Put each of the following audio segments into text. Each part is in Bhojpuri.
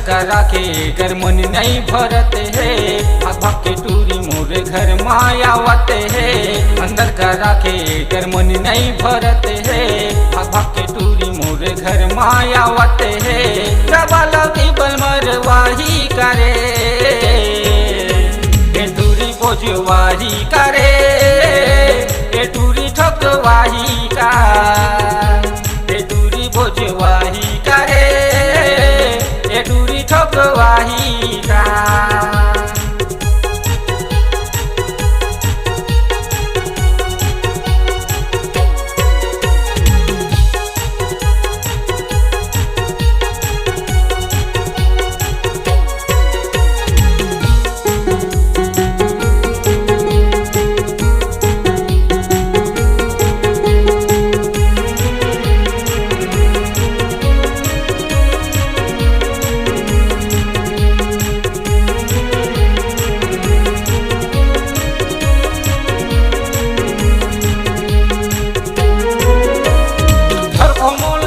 करा के कर मन नहीं भरते है, भाग भाग के टूरी मोरे घर मायावत है। अंदर करा के कर मन नहीं भरते है, भाग भाग के टूरी मोरे घर मायावत है। रबालती बल मरवाही करे, ए टूरी बोझवाही करे, ए टूरी ठोकवाही का, ए टूरी बोझवाही करे, ए टूरी ठोकवाही का।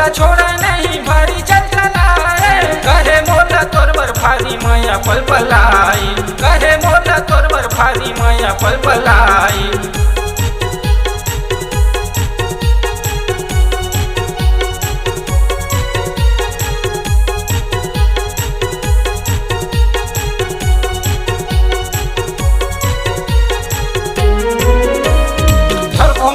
छोड़ा नहीं भारी चल चलाए, कहे मोला तोर बर भारी माया पल पलाई, कहे मोला तोर बर भारी माया पल पलाई।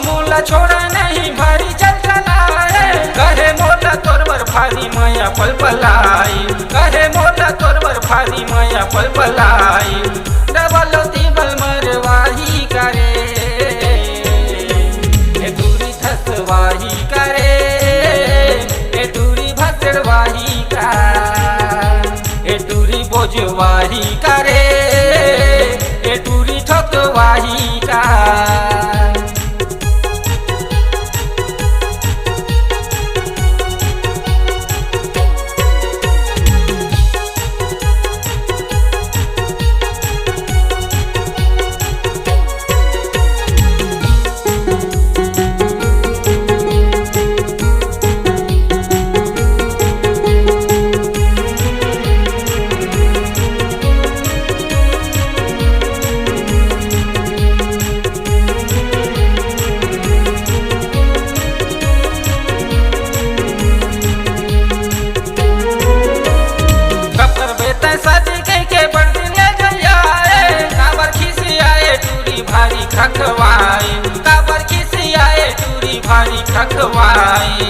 मोला छोड़ा नहीं भारी चल चलाए, कहे मोला तोर बर भारी माया पल पलाई, कहे मोला तोर बर भारी माया पल पलाई। डबलती बल मरवाही करे, ए दूरी धसवाही करे, ए दूरी भसड़वाही का, ए दूरी बोझवाही करे, ए दूरी ठोकवाही का। खखवाई काबर खिसियाए टूरी भारी खखवाई।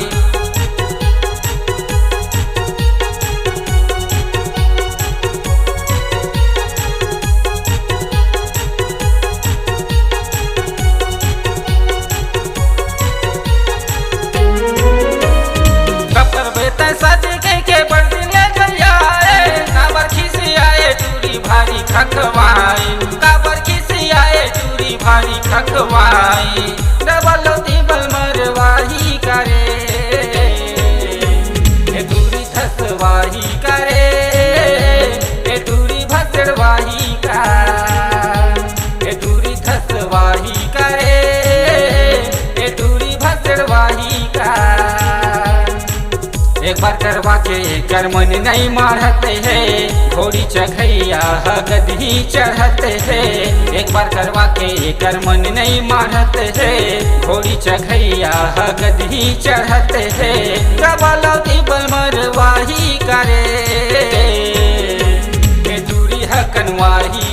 कपर बेता सदी के बड़ दिन ले जाए, काबर खिसियाए टूरी भारी खखवाई, काबर खिसियाए टूरी भारी खखवाई। डबलती बल मरवाही करे, ए दूरी धसवाही करे, ए दूरी भसड़वाही का, ए दूरी धसवाही करे, ए दूरी भसड़वाही का। एक बार करवा के कर मन नहीं मारते है, घोड़ी चघैया गदही चढ़ते है। एक बार करवा के कर मन नहीं मारते है, घोड़ी चघैया गदही चढ़ते है। डबलती बल मरवाही करे, ए दूरी हकनवाही